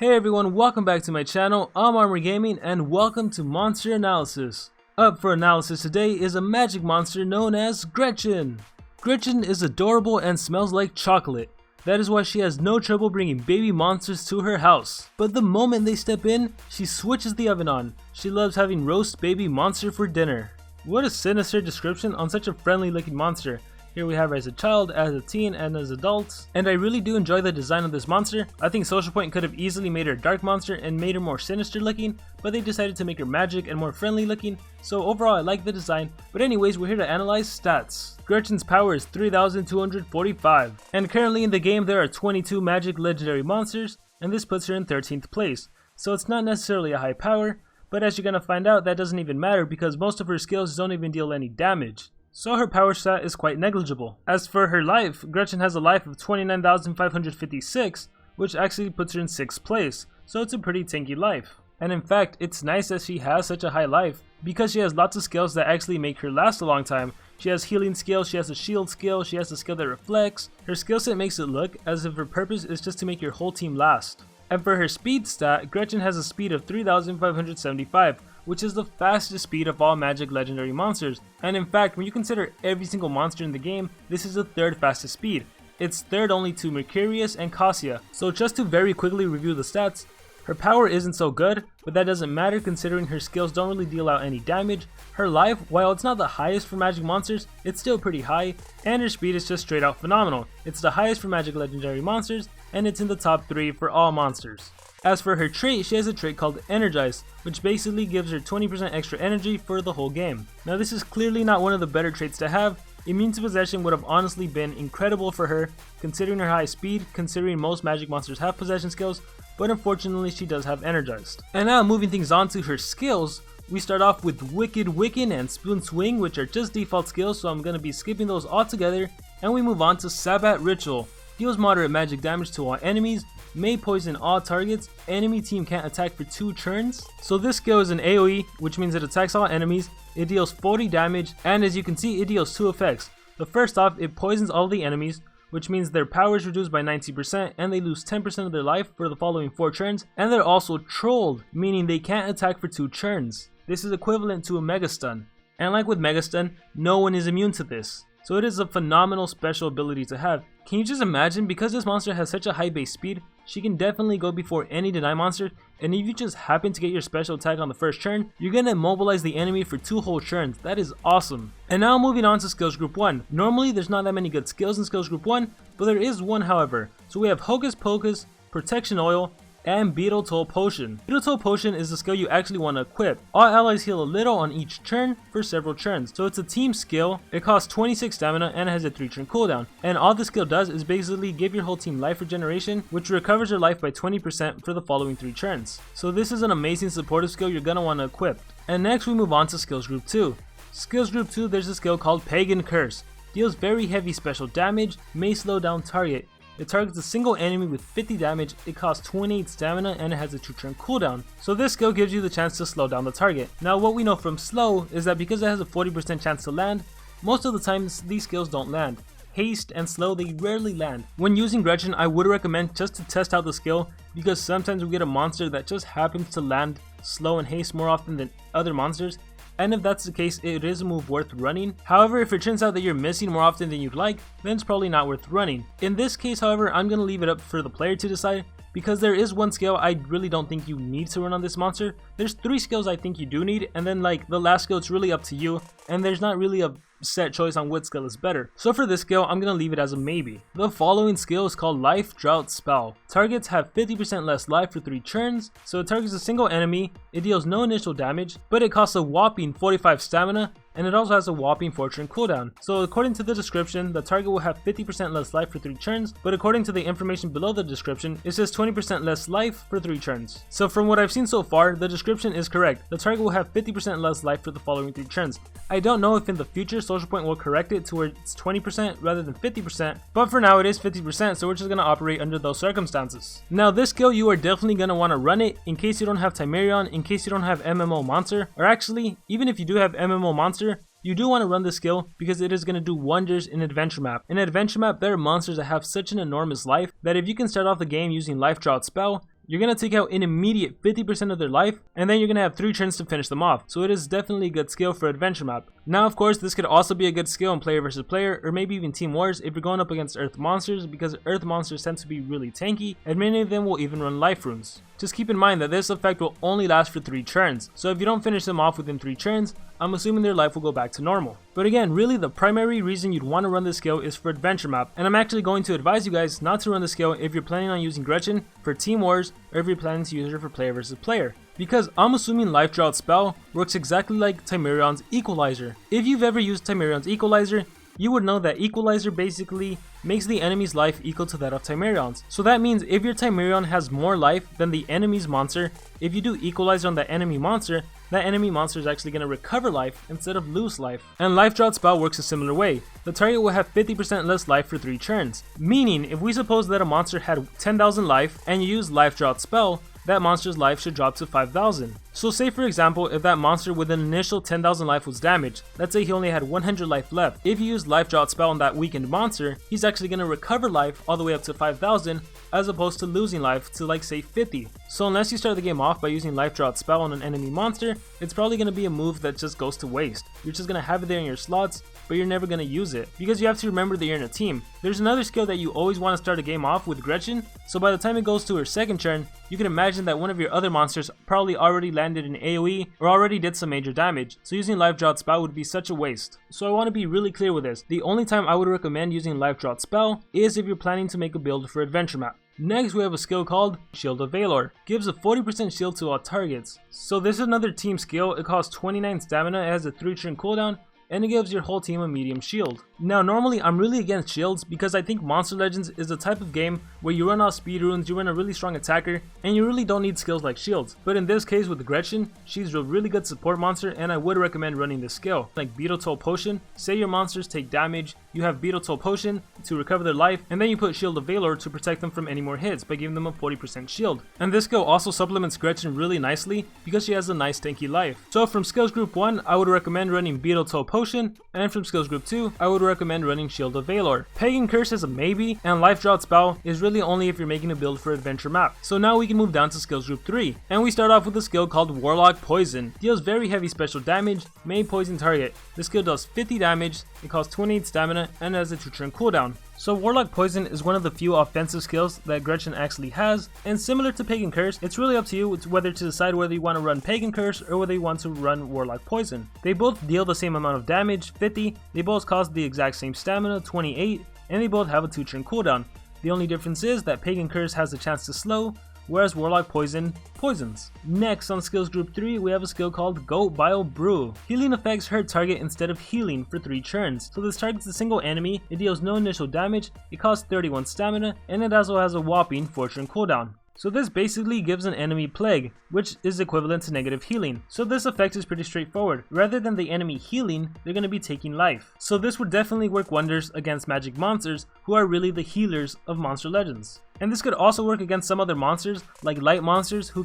Hey everyone, welcome back to my channel. I'm Armor Gaming and welcome to Monster Analysis. Up for analysis today is a magic monster known as Gretchen. Gretchen is adorable and smells like chocolate. That is why she has no trouble bringing baby monsters to her house. But the moment they step in, she switches the oven on. She loves having roast baby monster for dinner. What a sinister description on such a friendly looking monster. Here we have her as a child, as a teen, and as adults. And I really do enjoy the design of this monster. I think Social Point could have easily made her a dark monster and made her more sinister looking, but they decided to make her magic and more friendly looking. So overall I like the design. But anyways, we're here to analyze stats. Gretchen's power is 3,245. And currently in the game there are 22 magic legendary monsters, and this puts her in 13th place. So it's not necessarily a high power, but as you're gonna find out, that doesn't even matter because most of her skills don't even deal any damage. So her power stat is quite negligible. As for her life, Gretchen has a life of 29,556, which actually puts her in 6th place, so it's a pretty tanky life. And in fact, it's nice that she has such a high life, because she has lots of skills that actually make her last a long time. She has healing skill, she has a shield skill, she has a skill that reflects. Her skill set makes it look as if her purpose is just to make your whole team last. And for her speed stat, Gretchen has a speed of 3,575, which is the fastest speed of all magic legendary monsters. And in fact, when you consider every single monster in the game, this is the third fastest speed. It's third only to Mercurius and Cassia. So just to very quickly review the stats, her power isn't so good, but that doesn't matter considering her skills don't really deal out any damage. Her life, while it's not the highest for magic monsters, it's still pretty high, and her speed is just straight out phenomenal. It's the highest for magic legendary monsters, and it's in the top 3 for all monsters. As for her trait, she has a trait called Energize, which basically gives her 20% extra energy for the whole game. Now this is clearly not one of the better traits to have. Immune to Possession would have honestly been incredible for her, considering her high speed, considering most magic monsters have possession skills, but unfortunately she does have Energized. And now moving things on to her skills, we start off with Wicked Wicken and Spoon Swing, which are just default skills, so I'm going to be skipping those altogether, and we move on to Sabbat Ritual. Deals moderate magic damage to all enemies, may poison all targets, enemy team can't attack for 2 turns. So this skill is an AoE, which means it attacks all enemies, it deals 40 damage, and as you can see it deals 2 effects. The first off, it poisons all the enemies, which means their power is reduced by 90% and they lose 10% of their life for the following 4 turns, and they're also trolled, meaning they can't attack for 2 turns. This is equivalent to a Mega Stun, and like with Mega Stun, no one is immune to this. So it is a phenomenal special ability to have. Can you just imagine, because this monster has such a high base speed, she can definitely go before any deny monster, and if you just happen to get your special attack on the first turn, you're gonna immobilize the enemy for 2 whole turns. That is awesome. And now moving on to Skills Group 1. Normally there's not that many good skills in Skills Group 1, but there is one however. So we have Hocus Pocus, Protection Oil, and Beetle Toll Potion. Beetle Toll Potion is the skill you actually want to equip. All allies heal a little on each turn for several turns. So it's a team skill, it costs 26 stamina and it has a 3-turn cooldown. And all the skill does is basically give your whole team life regeneration, which recovers their life by 20% for the following 3 turns. So this is an amazing supportive skill you're going to want to equip. And next we move on to Skills Group 2. Skills Group 2, there's a skill called Pagan Curse. Deals very heavy special damage, may slow down target. It targets a single enemy with 50 damage, it costs 28 stamina, and it has a 2-turn cooldown. So this skill gives you the chance to slow down the target. Now what we know from slow is that because it has a 40% chance to land, most of the times these skills don't land. Haste and slow, they rarely land. When using Gretchen, I would recommend just to test out the skill, because sometimes we get a monster that just happens to land slow and haste more often than other monsters. And if that's the case, it is a move worth running. However, if it turns out that you're missing more often than you'd like, then it's probably not worth running. In this case, however, I'm going to leave it up for the player to decide, because there is one skill I really don't think you need to run on this monster. There's 3 skills I think you do need, and then like the last skill, it's really up to you, and there's not really a set choice on what skill is better. So for this skill, I'm gonna leave it as a maybe. The following skill is called Life Drought Spell. Targets have 50% less life for 3 turns, so it targets a single enemy, it deals no initial damage, but it costs a whopping 45 stamina, and it also has a whopping 4-turn cooldown. So according to the description, the target will have 50% less life for 3 turns, but according to the information below the description, it says 20% less life for 3 turns. So from what I've seen so far, the description is correct. The target will have 50% less life for the following 3 turns. I don't know if in the future Social Point will correct it to where it's 20% rather than 50%, but for now it is 50%, so we're just going to operate under those circumstances. Now this skill, you are definitely going to want to run it in case you don't have Timerion, in case you don't have MMO Monster, or actually, even if you do have MMO Monster, You do want to run this skill because it is going to do wonders in Adventure Map. In Adventure Map, there are monsters that have such an enormous life that if you can start off the game using Life Drought Spell, you're going to take out an immediate 50% of their life, and then you're going to have 3 turns to finish them off. So it is definitely a good skill for adventure map. Now of course this could also be a good skill in player versus player, or maybe even team wars if you're going up against earth monsters, because earth monsters tend to be really tanky and many of them will even run life runes. Just keep in mind that this effect will only last for 3 turns, so if you don't finish them off within 3 turns, I'm assuming their life will go back to normal. But again, really the primary reason you'd want to run this skill is for adventure map, and I'm actually going to advise you guys not to run the skill if you're planning on using Gretchen for team wars or if you're planning to use her for player versus player. Because I'm assuming Life Drought spell works exactly like Timerion's Equalizer. If you've ever used Timerion's Equalizer, you would know that Equalizer basically makes the enemy's life equal to that of Timerion's. So that means if your Timerion has more life than the enemy's monster, if you do Equalizer on that enemy monster is actually going to recover life instead of lose life. And Life Drought spell works a similar way. The target will have 50% less life for 3 turns. Meaning, if we suppose that a monster had 10,000 life and you use Life Drought spell, that monster's life should drop to 5,000. So say for example, if that monster with an initial 10,000 life was damaged, let's say he only had 100 life left, if you use Life Drought spell on that weakened monster, he's actually going to recover life all the way up to 5,000 as opposed to losing life to like say 50. So unless you start the game off by using Life Drought spell on an enemy monster, it's probably going to be a move that just goes to waste. You're just going to have it there in your slots, but you're never going to use it, because you have to remember that you're in a team. There's another skill that you always want to start a game off with Gretchen, so by the time it goes to her second turn, you can imagine that one of your other monsters probably already landed an AoE or already did some major damage, so using Life Drought spell would be such a waste. So I want to be really clear with this. The only time I would recommend using Life Drought spell is if you're planning to make a build for adventure map. Next we have a skill called Shield of Valor. Gives a 40% shield to all targets. So this is another team skill. It costs 29 stamina, it has a 3 turn cooldown, and it gives your whole team a medium shield. Now normally I'm really against shields because I think Monster Legends is a type of game where you run off speed runes, you run a really strong attacker, and you really don't need skills like shields. But in this case with Gretchen, she's a really good support monster and I would recommend running this skill. Like Beetle Toll Potion, say your monsters take damage, you have Beetle Toll Potion to recover their life, and then you put Shield of Valor to protect them from any more hits by giving them a 40% shield. And this skill also supplements Gretchen really nicely because she has a nice tanky life. So from skills group 1, I would recommend running Beetle Toll Potion, and from skills group 2, I would recommend running Shield of Valor. Pagan Curse is a maybe, and Life Drought spell is really only if you're making a build for adventure map. So now we can move down to skills group 3, and we start off with a skill called Warlock Poison. Deals very heavy special damage, main poison target. This skill does 50 damage, it costs 28 stamina, and has a 2 turn cooldown. So Warlock Poison is one of the few offensive skills that Gretchen actually has, and similar to Pagan Curse, it's really up to you whether to decide whether you want to run Pagan Curse or whether you want to run Warlock Poison. They both deal the same amount of damage, 50, they both cost the exact same stamina, 28, and they both have a 2 turn cooldown. The only difference is that Pagan Curse has a chance to slow, whereas Warlock Poison poisons. Next on skills group 3 we have a skill called Goat Bile Brew. Healing effects hurt target instead of healing for 3 turns. So this targets a single enemy, it deals no initial damage, it costs 31 stamina, and it also has a whopping 4 turn cooldown. So this basically gives an enemy plague, which is equivalent to negative healing. So this effect is pretty straightforward. Rather than the enemy healing, they're going to be taking life. So this would definitely work wonders against magic monsters who are really the healers of Monster Legends. And this could also work against some other monsters like light monsters who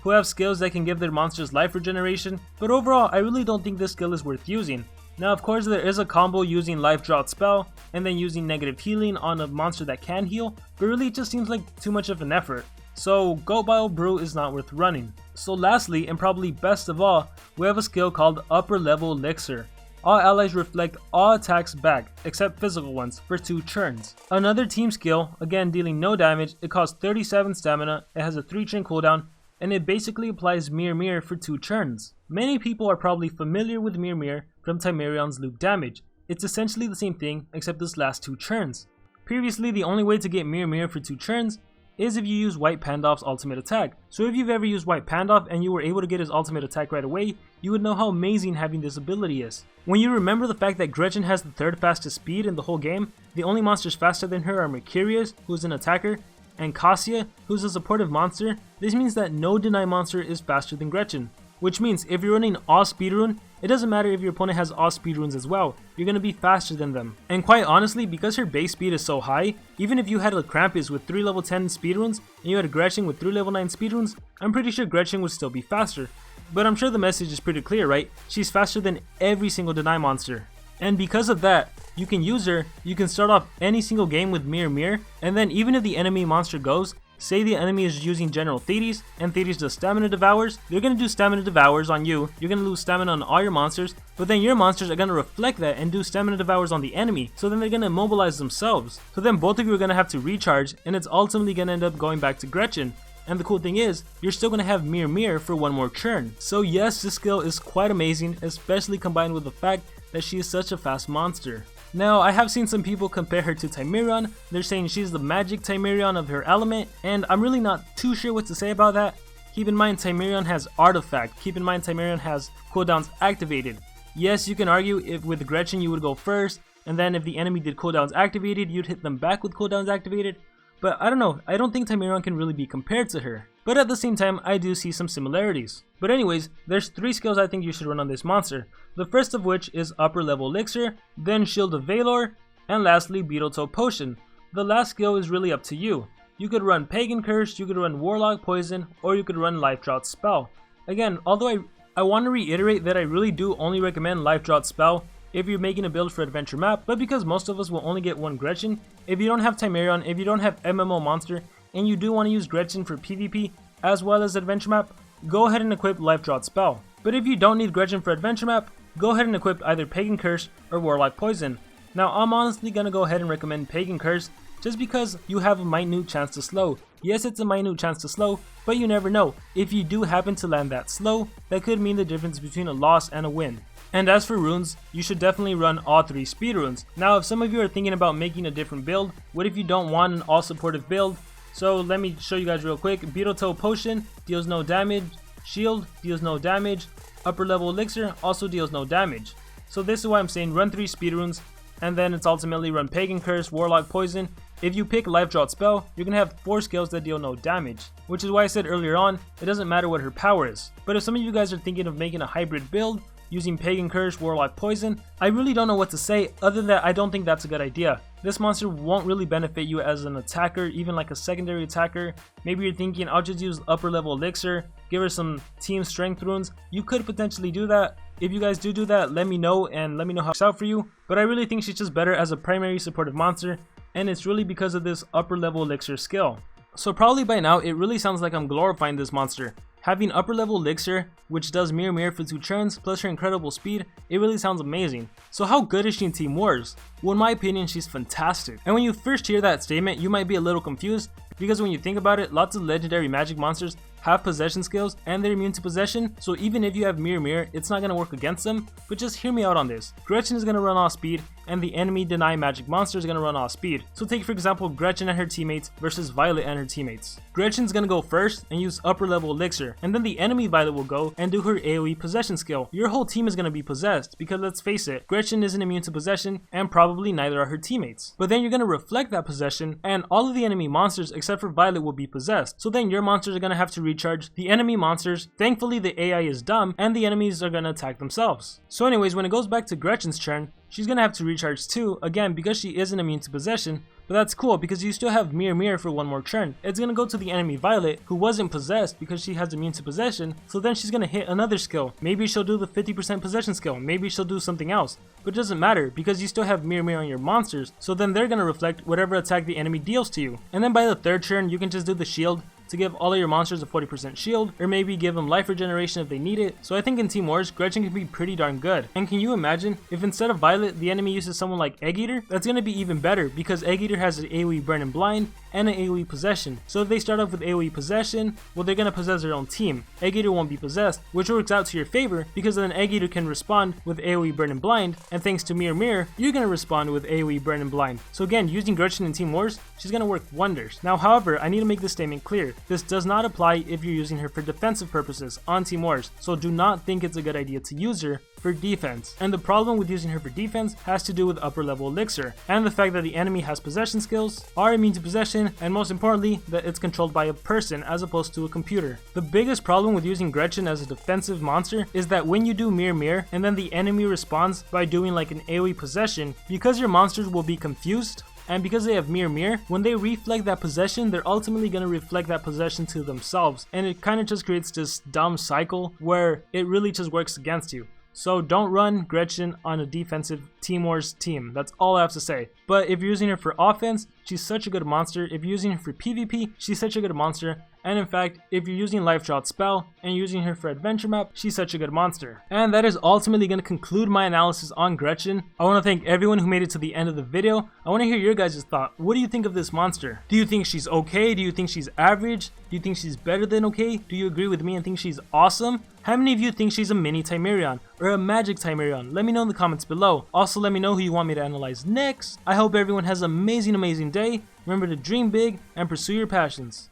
have skills that can give their monsters life regeneration. But overall, I really don't think this skill is worth using. Now of course there is a combo using Life Drought spell and then using negative healing on a monster that can heal, but really it just seems like too much of an effort. So Goat Bile Brew is not worth running. So lastly, and probably best of all, we have a skill called Upper Level Elixir. All allies reflect all attacks back, except physical ones, for 2 turns. Another team skill, again dealing no damage, it costs 37 stamina, it has a 3 turn cooldown, and it basically applies Mirror Mirror for 2 turns. Many people are probably familiar with Mirror Mirror from Timerion's loop damage. It's essentially the same thing, except this lasts 2 turns. Previously, the only way to get Mirror Mirror for 2 turns is if you use White Pandoff's ultimate attack. So if you've ever used White Pandoff and you were able to get his ultimate attack right away, you would know how amazing having this ability is. When you remember the fact that Gretchen has the 3rd fastest speed in the whole game, the only monsters faster than her are Mercurius, who's an attacker, and Cassia, who's a supportive monster, this means that no deny monster is faster than Gretchen. Which means if you're running all speedrun, it doesn't matter if your opponent has all speedruns as well, you're going to be faster than them. And quite honestly, because her base speed is so high, even if you had a Krampus with 3 level 10 speedruns and you had a Gretchen with 3 level 9 speedruns, I'm pretty sure Gretchen would still be faster. But I'm sure the message is pretty clear, right? She's faster than every single deny monster. And because of that, you can use her, you can start off any single game with Mirror Mirror, and then even if the enemy monster goes, Say the enemy is using General Thetis, and Thetis does Stamina Devours, they're going to do Stamina Devours on you, you're going to lose Stamina on all your monsters, but then your monsters are going to reflect that and do Stamina Devours on the enemy, so then they're going to immobilize themselves. So then both of you are going to have to recharge, and it's ultimately going to end up going back to Gretchen. And the cool thing is, you're still going to have Mirror for one more turn. So yes, this skill is quite amazing, especially combined with the fact that she is such a fast monster. Now, I have seen some people compare her to Timerion. They're saying she's the magic Timerion of her element, and I'm really not too sure what to say about that. Keep in mind, Timerion has Artifact. Keep in mind, Timerion has cooldowns activated. Yes, you can argue if with Gretchen you would go first, and then if the enemy did cooldowns activated, you'd hit them back with cooldowns activated. But I don't know, I don't think Timerion can really be compared to her. But at the same time, I do see some similarities. But anyways, there's 3 skills I think you should run on this monster. The first of which is Upper Level Elixir, then Shield of Valor, and lastly Beetletoe Potion. The last skill is really up to you. You could run Pagan Curse, you could run Warlock Poison, or you could run Life Drought Spell. Again, although I want to reiterate that I really do only recommend Life Drought Spell if you're making a build for Adventure Map, but because most of us will only get one Gretchen, if you don't have Timerion, if you don't have MMO Monster, and you do want to use Gretchen for PvP as well as Adventure Map, go ahead and equip Life Drought Spell. But if you don't need Gretchen for Adventure Map, go ahead and equip either Pagan Curse or Warlock Poison. Now I'm honestly gonna go ahead and recommend Pagan Curse just because you have a minute chance to slow. Yes, it's a minute chance to slow, but you never know. If you do happen to land that slow, that could mean the difference between a loss and a win. And as for runes, you should definitely run all 3 speed runes. Now if some of you are thinking about making a different build, what if you don't want an all supportive build? So let me show you guys real quick. Beetletoe Potion deals no damage, Shield deals no damage, Upper Level Elixir also deals no damage. So this is why I'm saying run 3 speed runes, and then it's ultimately run Pagan Curse, Warlock Poison. If you pick Life Drought Spell, you're gonna have 4 skills that deal no damage, which is why I said earlier on, it doesn't matter what her power is. But if some of you guys are thinking of making a hybrid build, using Pagan Curse, Warlock Poison, I really don't know what to say other than I don't think that's a good idea. This monster won't really benefit you as an attacker, even like a secondary attacker. Maybe you're thinking I'll just use Upper Level Elixir, give her some team strength runes. You could potentially do that. If you guys do that, let me know and let me know how it's out for you. But I really think she's just better as a primary supportive monster, and it's really because of this Upper Level Elixir skill. So probably by now it really sounds like I'm glorifying this monster. Having Upper Level Elixir, which does Mirror for 2 turns, plus her incredible speed, it really sounds amazing. So how good is she in Team Wars? Well, in my opinion, she's fantastic. And when you first hear that statement, you might be a little confused, because when you think about it, lots of legendary magic monsters have possession skills and they're immune to possession, so even if you have Mirror, it's not going to work against them. But just hear me out on this. Gretchen is going to run off speed, and the enemy deny magic monster is going to run off speed. So take for example Gretchen and her teammates versus Violet and her teammates. Gretchen's going to go first and use Upper Level Elixir, and then the enemy Violet will go and do her AoE possession skill. Your whole team is going to be possessed, because let's face it, Gretchen isn't immune to possession, and probably neither are her teammates. But then you're going to reflect that possession, and all of the enemy monsters except for Violet will be possessed. So then your monsters are going to have to recharge the enemy monsters. Thankfully the AI is dumb, and the enemies are going to attack themselves. So anyways, when it goes back to Gretchen's turn, she's going to have to recharge too, again because she isn't immune to possession. But that's cool because you still have Mirror for one more turn. It's going to go to the enemy Violet, who wasn't possessed because she has immune to possession, so then she's going to hit another skill. Maybe she'll do the 50% possession skill, maybe she'll do something else. But it doesn't matter because you still have Mirror on your monsters, so then they're going to reflect whatever attack the enemy deals to you. And then by the 3rd turn, you can just do the shield to give all of your monsters a 40% shield, or maybe give them life regeneration if they need it. So I think in Team Wars, Gretchen can be pretty darn good. And can you imagine if instead of Violet, the enemy uses someone like Egg Eater? That's going to be even better because Egg Eater has an AoE Burn and Blind and an AoE Possession. So if they start off with AoE Possession, well, they're going to possess their own team. Egg Eater won't be possessed, which works out to your favor because then Egg Eater can respond with AoE Burn and Blind, and thanks to Mirror, you're going to respond with AoE Burn and Blind. So again, using Gretchen in Team Wars, she's going to work wonders. Now, however, I need to make this statement clear. This does not apply if you're using her for defensive purposes on Team Wars, so do not think it's a good idea to use her for defense. And the problem with using her for defense has to do with Upper Level Elixir, and the fact that the enemy has possession skills, are immune to possession, and most importantly, that it's controlled by a person as opposed to a computer. The biggest problem with using Gretchen as a defensive monster is that when you do Mirror, and then the enemy responds by doing like an AoE possession, because your monsters will be confused, and because they have Mirror, when they reflect that possession, they're ultimately going to reflect that possession to themselves. And it kind of just creates this dumb cycle where it really just works against you. So don't run Gretchen on a defensive Team Wars team. That's all I have to say. But if you're using her for offense, she's such a good monster. If you're using her for PvP, she's such a good monster. And in fact, if you're using Life Drought spell and you're using her for adventure map, she's such a good monster. And that is ultimately going to conclude my analysis on Gretchen. I want to thank everyone who made it to the end of the video. I want to hear your guys' thought. What do you think of this monster? Do you think she's okay? Do you think she's average? Do you think she's better than okay? Do you agree with me and think she's awesome? How many of you think she's a mini Timerion or a magic Timerion? Let me know in the comments below. Also, let me know who you want me to analyze next. I hope everyone has an amazing day. Remember to dream big and pursue your passions.